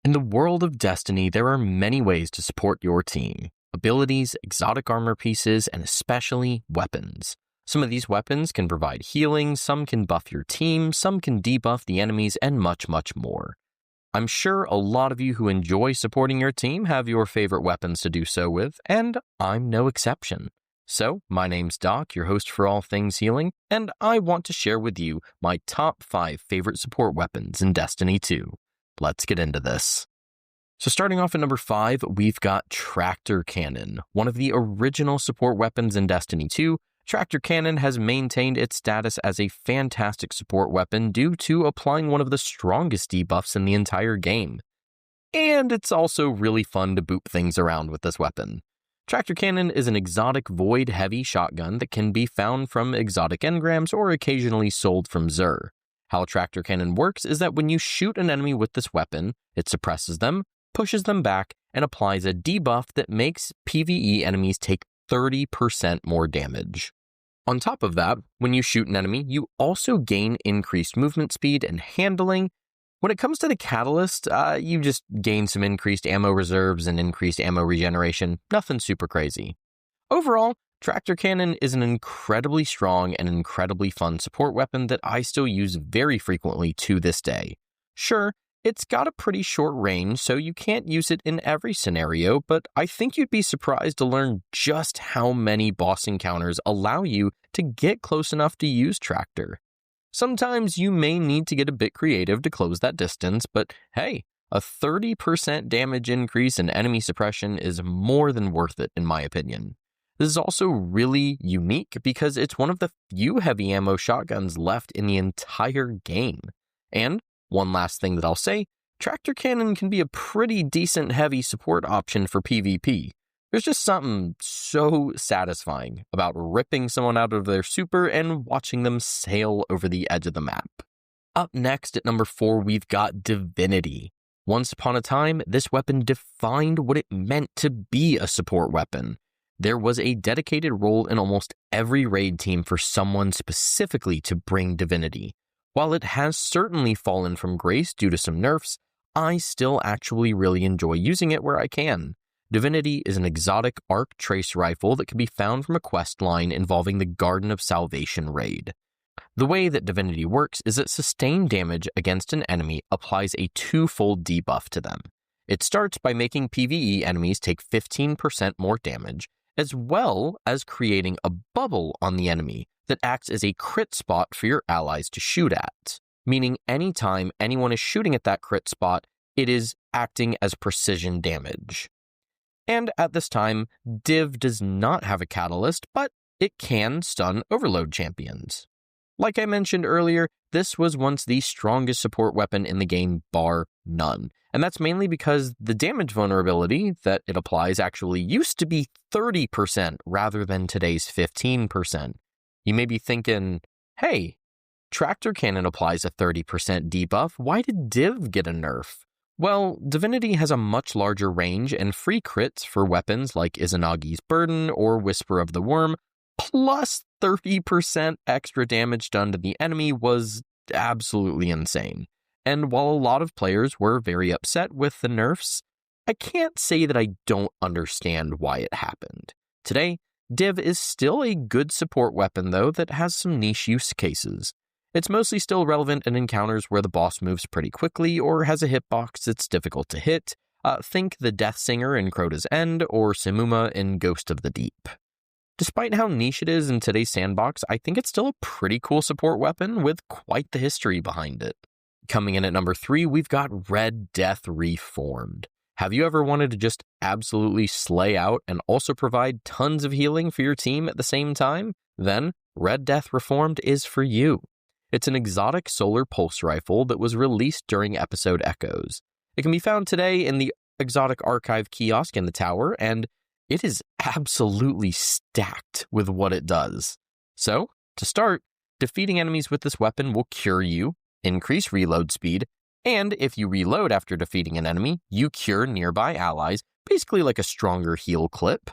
In the world of Destiny, there are many ways to support your team. Abilities, exotic armor pieces, and especially weapons. Some of these weapons can provide healing, some can buff your team, some can debuff the enemies, and much, much more. I'm sure a lot of you who enjoy supporting your team have your favorite weapons to do so with, and I'm no exception. So, my name's Doc, your host for all things healing, and I want to share with you my top 5 favorite support weapons in Destiny 2. Let's get into this. So starting off at number 5, we've got Tractor Cannon. One of the original support weapons in Destiny 2, Tractor Cannon has maintained its status as a fantastic support weapon due to applying one of the strongest debuffs in the entire game. And it's also really fun to boop things around with this weapon. Tractor Cannon is an exotic void-heavy shotgun that can be found from exotic engrams or occasionally sold from Xur. How Tractor Cannon works is that when you shoot an enemy with this weapon, it suppresses them, pushes them back, and applies a debuff that makes PvE enemies take 30% more damage. On top of that, when you shoot an enemy, you also gain increased movement speed and handling. When it comes to the catalyst, you just gain some increased ammo reserves and increased ammo regeneration. Nothing super crazy. Overall, Tractor Cannon is an incredibly strong and incredibly fun support weapon that I still use very frequently to this day. Sure, it's got a pretty short range, so you can't use it in every scenario, but I think you'd be surprised to learn just how many boss encounters allow you to get close enough to use Tractor. Sometimes you may need to get a bit creative to close that distance, but hey, a 30% damage increase in enemy suppression is more than worth it in my opinion. This is also really unique because it's one of the few heavy ammo shotguns left in the entire game. And one last thing that I'll say, Tractor Cannon can be a pretty decent heavy support option for PvP. There's just something so satisfying about ripping someone out of their super and watching them sail over the edge of the map. Up next at number 4, we've got Divinity. Once upon a time, this weapon defined what it meant to be a support weapon. There was a dedicated role in almost every raid team for someone specifically to bring Divinity. While it has certainly fallen from grace due to some nerfs, I still actually really enjoy using it where I can. Divinity is an exotic arc trace rifle that can be found from a quest line involving the Garden of Salvation raid. The way that Divinity works is that sustained damage against an enemy applies a twofold debuff to them. It starts by making PvE enemies take 15% more damage, as well as creating a bubble on the enemy that acts as a crit spot for your allies to shoot at, meaning anytime anyone is shooting at that crit spot, it is acting as precision damage. And at this time, Div does not have a catalyst, but it can stun overload champions. Like I mentioned earlier, this was once the strongest support weapon in the game, bar none. And that's mainly because the damage vulnerability that it applies actually used to be 30% rather than today's 15%. You may be thinking, hey, Tractor Cannon applies a 30% debuff, why did Div get a nerf? Well, Divinity has a much larger range and free crits for weapons like Izanagi's Burden or Whisper of the Worm, plus 30% extra damage done to the enemy was absolutely insane. And while a lot of players were very upset with the nerfs, I can't say that I don't understand why it happened. Today, Div is still a good support weapon though that has some niche use cases. It's mostly still relevant in encounters where the boss moves pretty quickly or has a hitbox that's difficult to hit. Think the Death Singer in Crota's End or Simuma in Ghost of the Deep. Despite how niche it is in today's sandbox, I think it's still a pretty cool support weapon with quite the history behind it. Coming in at number 3, we've got Red Death Reformed. Have you ever wanted to just absolutely slay out and also provide tons of healing for your team at the same time? Then Red Death Reformed is for you. It's an exotic solar pulse rifle that was released during episode Echoes. It can be found today in the Exotic Archive kiosk in the tower, and it is absolutely stacked with what it does. So, to start, defeating enemies with this weapon will cure you, increase reload speed, and if you reload after defeating an enemy, you cure nearby allies, basically like a stronger heal clip.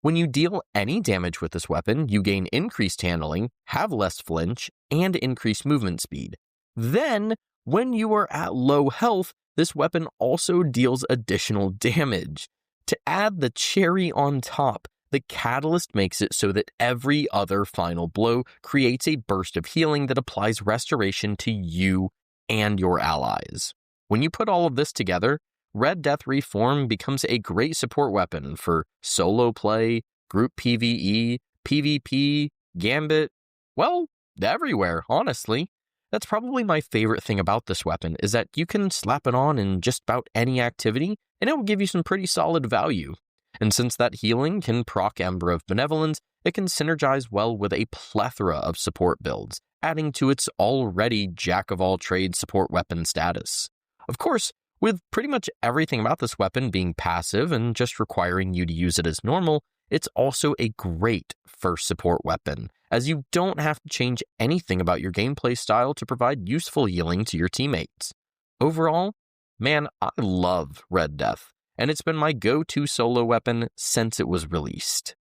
When you deal any damage with this weapon, you gain increased handling, have less flinch, and increased movement speed. Then, when you are at low health, this weapon also deals additional damage. To add the cherry on top, the catalyst makes it so that every other final blow creates a burst of healing that applies restoration to you and your allies. When you put all of this together, Red Death Reform becomes a great support weapon for solo play, group PvE, PvP, Gambit, well, everywhere, honestly. That's probably my favorite thing about this weapon, is that you can slap it on in just about any activity, and it will give you some pretty solid value. And since that healing can proc Ember of Benevolence, it can synergize well with a plethora of support builds, adding to its already jack-of-all-trades support weapon status. Of course, with pretty much everything about this weapon being passive and just requiring you to use it as normal, it's also a great first support weapon, as you don't have to change anything about your gameplay style to provide useful healing to your teammates. Overall, man, I love Red Death, and it's been my go-to solo weapon since it was released.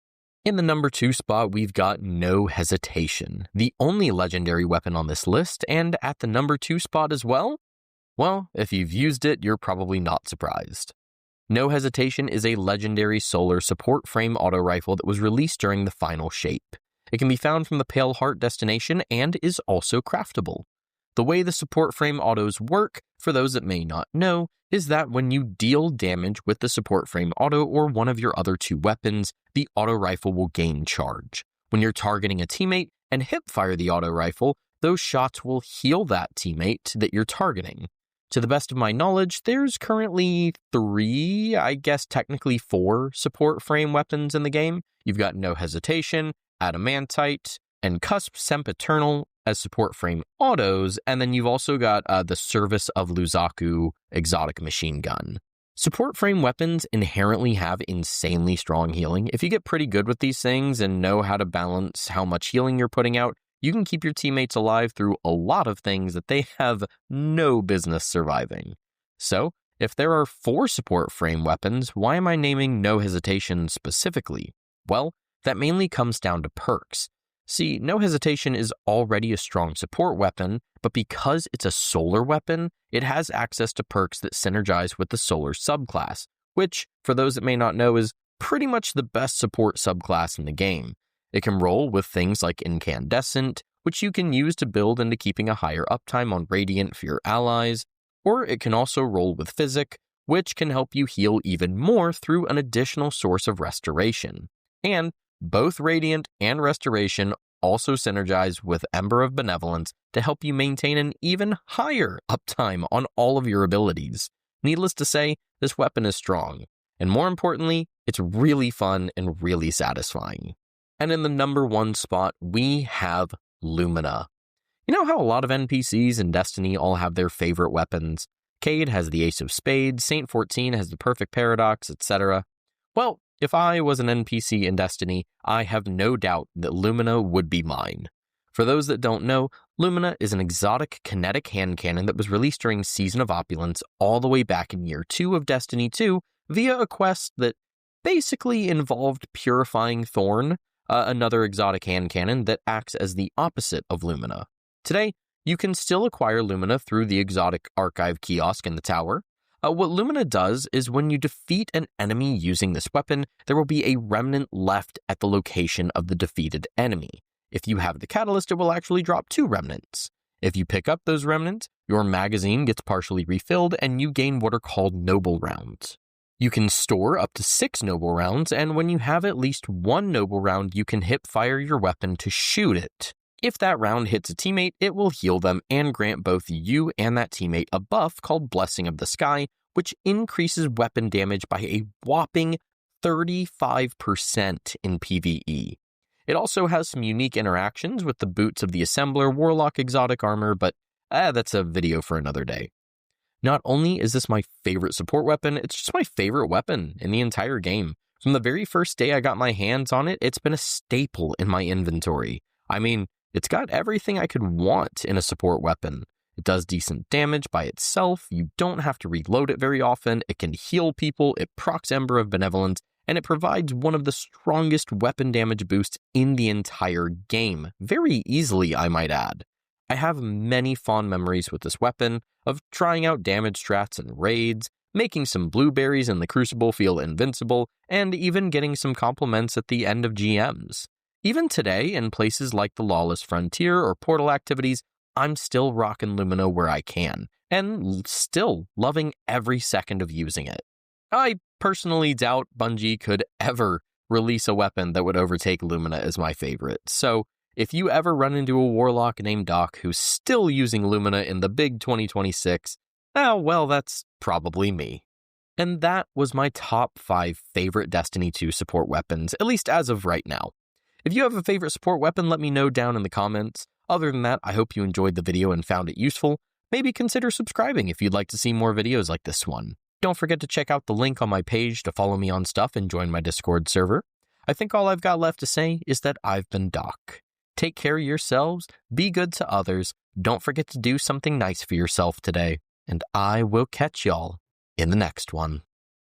In the number 2 spot, we've got No Hesitation, the only legendary weapon on this list, and at the number 2 spot as well, if you've used it, you're probably not surprised. No Hesitation is a legendary solar support frame auto rifle that was released during the final shape. It can be found from the Pale Heart destination and is also craftable. The way the support frame autos work, for those that may not know, is that when you deal damage with the support frame auto or one of your other 2 weapons, the auto rifle will gain charge. When you're targeting a teammate and hipfire the auto rifle, those shots will heal that teammate that you're targeting. To the best of my knowledge, there's currently 3, I guess technically 4 support frame weapons in the game. You've got No Hesitation, Adamantite, and Cusp Sempiternal as support frame autos, and then you've also got the Service of Luzaku exotic machine gun. Support frame weapons inherently have insanely strong healing. If you get pretty good with these things and know how to balance how much healing you're putting out, you can keep your teammates alive through a lot of things that they have no business surviving. So, if there are 4 support frame weapons, why am I naming No Hesitation specifically? Well, that mainly comes down to perks. See, No Hesitation is already a strong support weapon, but because it's a solar weapon, it has access to perks that synergize with the solar subclass, which, for those that may not know, is pretty much the best support subclass in the game. It can roll with things like Incandescent, which you can use to build into keeping a higher uptime on Radiant for your allies, or it can also roll with Physic, which can help you heal even more through an additional source of restoration. And both Radiant and Restoration also synergize with Ember of Benevolence to help you maintain an even higher uptime on all of your abilities. Needless to say, this weapon is strong, and more importantly, it's really fun and really satisfying. And in the number 1 spot, we have Lumina. You know how a lot of NPCs in Destiny all have their favorite weapons? Cade has the Ace of Spades, Saint 14 has the Perfect Paradox, etc. Well, if I was an NPC in Destiny, I have no doubt that Lumina would be mine. For those that don't know, Lumina is an exotic kinetic hand cannon that was released during Season of Opulence all the way back in Year 2 of Destiny 2 via a quest that basically involved Purifying Thorn, another exotic hand cannon that acts as the opposite of Lumina. Today, you can still acquire Lumina through the exotic archive kiosk in the tower. What Lumina does is when you defeat an enemy using this weapon, there will be a remnant left at the location of the defeated enemy. If you have the catalyst, it will actually drop 2 remnants. If you pick up those remnants, your magazine gets partially refilled and you gain what are called noble rounds. You can store up to 6 noble rounds, and when you have at least 1 noble round, you can hip-fire your weapon to shoot it. If that round hits a teammate, it will heal them and grant both you and that teammate a buff called Blessing of the Sky, which increases weapon damage by a whopping 35% in PvE. It also has some unique interactions with the boots of the Assembler Warlock exotic armor, but that's a video for another day. Not only is this my favorite support weapon, it's just my favorite weapon in the entire game. From the very first day I got my hands on it, it's been a staple in my inventory. I mean, it's got everything I could want in a support weapon. It does decent damage by itself, you don't have to reload it very often, it can heal people, it procs Ember of Benevolence, and it provides one of the strongest weapon damage boosts in the entire game. Very easily, I might add. I have many fond memories with this weapon. of trying out damage strats and raids, making some blueberries in the Crucible feel invincible, and even getting some compliments at the end of GMs. Even today, in places like the Lawless Frontier or Portal activities, I'm still rocking Lumina where I can, and still loving every second of using it. I personally doubt Bungie could ever release a weapon that would overtake Lumina as my favorite, so if you ever run into a warlock named Doc who's still using Lumina in the big 2026, well, that's probably me. And that was my top 5 favorite Destiny 2 support weapons, at least as of right now. If you have a favorite support weapon, let me know down in the comments. Other than that, I hope you enjoyed the video and found it useful. Maybe consider subscribing if you'd like to see more videos like this one. Don't forget to check out the link on my page to follow me on stuff and join my Discord server. I think all I've got left to say is that I've been Doc. Take care of yourselves, be good to others, don't forget to do something nice for yourself today, and I will catch y'all in the next one.